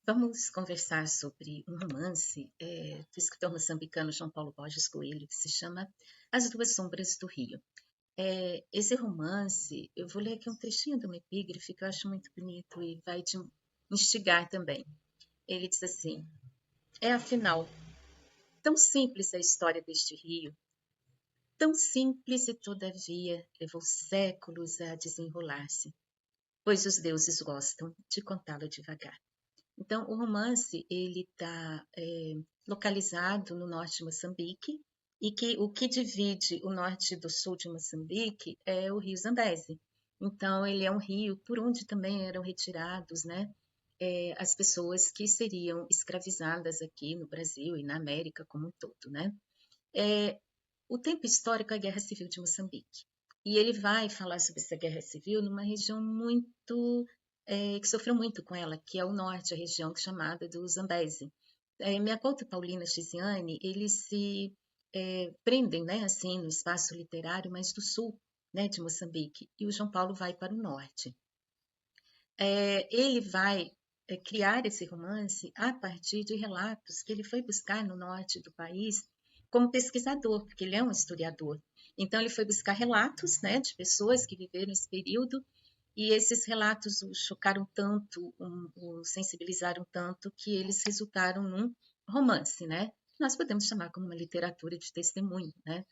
Vamos conversar sobre um romance do escritor moçambicano João Paulo Borges Coelho, que se chama As Duas Sombras do Rio. Esse romance, eu vou ler aqui um trechinho de uma epígrafe que eu acho muito bonito e vai te instigar também. Ele diz assim: é afinal tão simples a história deste rio, tão simples e todavia levou séculos a desenrolar-se, pois os deuses gostam de contá-lo devagar. Então, o romance ele está localizado no norte de Moçambique e que o que divide o norte do sul de Moçambique é o rio Zambeze. Então, ele é um rio por onde também eram retirados, né, as pessoas que seriam escravizadas aqui no Brasil e na América como um todo, né? É, o tempo histórico é a Guerra Civil de Moçambique. E ele vai falar sobre essa guerra civil numa região muito que sofreu muito com ela, que é o norte, a região chamada do Zambeze. Miyakoto e Paulina Chiziane, eles se prendem, né, assim, no espaço literário, mas do sul, né, de Moçambique. E o João Paulo vai para o norte. Ele vai criar esse romance a partir de relatos que ele foi buscar no norte do país como pesquisador, porque ele é um historiador. Então, ele foi buscar relatos, né, de pessoas que viveram esse período, e esses relatos o chocaram tanto, o sensibilizaram tanto, que eles resultaram num romance, né? Nós podemos chamar como uma literatura de testemunho, né?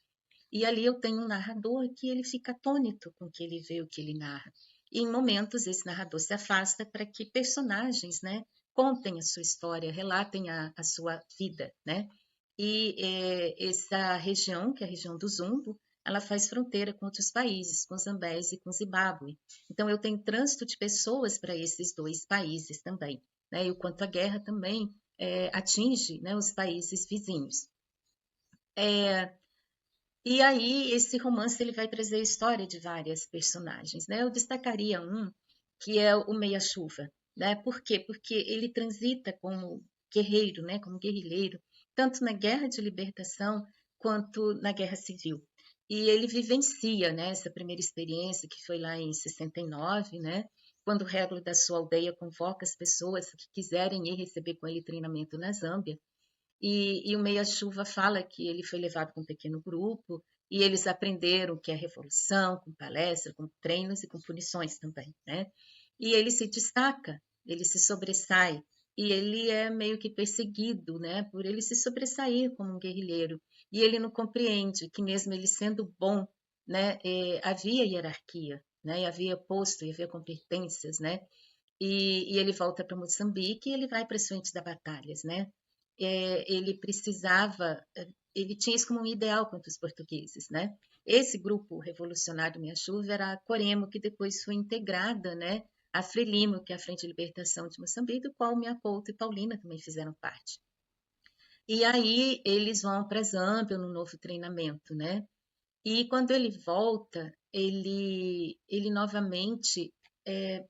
E ali eu tenho um narrador que ele fica atônito com o que ele vê, o que ele narra. E em momentos esse narrador se afasta para que personagens, né, contem a sua história, relatem a sua vida, né? E essa região, que é a região do Zumbo, ela faz fronteira com outros países, com Zambésia e com Zimbábue. Então eu tenho trânsito de pessoas para esses dois países também, né? E o quanto a guerra também atinge, né, os países vizinhos. E aí, esse romance ele vai trazer a história de várias personagens, né? Eu destacaria um, que é o Meia-Chuva, né? Por quê? Porque ele transita como guerreiro, né? Como guerrilheiro, tanto na Guerra de Libertação quanto na Guerra Civil. E ele vivencia, né, essa primeira experiência, que foi lá em 69, né? Quando o régulo da sua aldeia convoca as pessoas que quiserem ir receber com ele treinamento na Zâmbia. E o Meia-Chuva fala que ele foi levado com um pequeno grupo e eles aprenderam o que é revolução, com palestra, com treinos e com punições também, né? E ele se destaca, ele se sobressai e ele é meio que perseguido, né? Por ele se sobressair como um guerrilheiro. E ele não compreende que mesmo ele sendo bom, né? Havia hierarquia, né? E havia posto, e havia competências, né? E ele volta para Moçambique e ele vai para as frentes das batalhas, né? Ele precisava, ele tinha isso como um ideal contra os portugueses, né? Esse grupo revolucionário Minha Chuva era a Coremo, que depois foi integrada, né, a Frelimo, que é a Frente de Libertação de Moçambique, do qual Minha Couto e Paulina também fizeram parte. E aí eles vão para Zâmbia no novo treinamento, né? E quando ele volta, ele novamente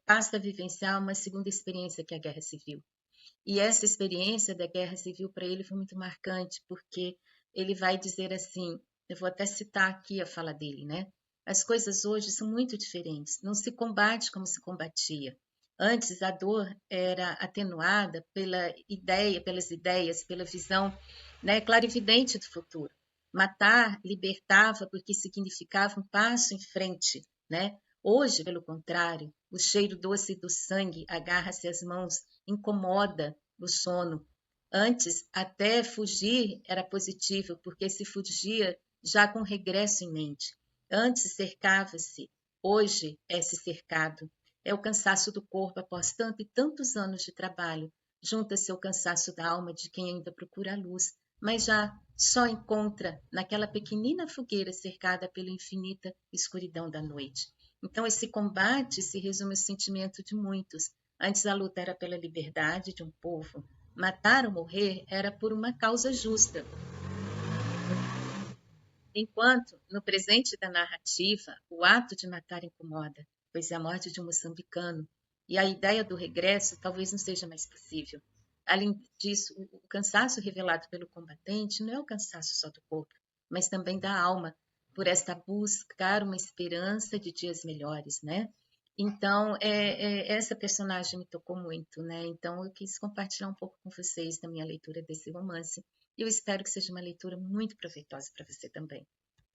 passa a vivenciar uma segunda experiência que é a Guerra Civil. E essa experiência da Guerra Civil para ele foi muito marcante, porque ele vai dizer assim, eu vou até citar aqui a fala dele, né? As coisas hoje são muito diferentes, não se combate como se combatia. Antes a dor era atenuada pela ideia, pelas ideias, pela visão, né, clarividente do futuro. Matar libertava porque significava um passo em frente, né? Hoje, pelo contrário, o cheiro doce do sangue agarra-se às mãos, incomoda o sono. Antes, até fugir era positivo, porque se fugia já com regresso em mente. Antes cercava-se, hoje é se cercado. É o cansaço do corpo após tanto e tantos anos de trabalho. Junta-se ao cansaço da alma de quem ainda procura a luz, mas já só encontra naquela pequenina fogueira cercada pela infinita escuridão da noite. Então, esse combate se resume ao sentimento de muitos. Antes, a luta era pela liberdade de um povo. Matar ou morrer era por uma causa justa. Enquanto, no presente da narrativa, o ato de matar incomoda, pois é a morte de um moçambicano, e a ideia do regresso talvez não seja mais possível. Além disso, o cansaço revelado pelo combatente não é o cansaço só do corpo, mas também da alma, por esta buscar uma esperança de dias melhores, né? Então, essa personagem me tocou muito, né? Então, eu quis compartilhar um pouco com vocês da minha leitura desse romance. E eu espero que seja uma leitura muito proveitosa para você também.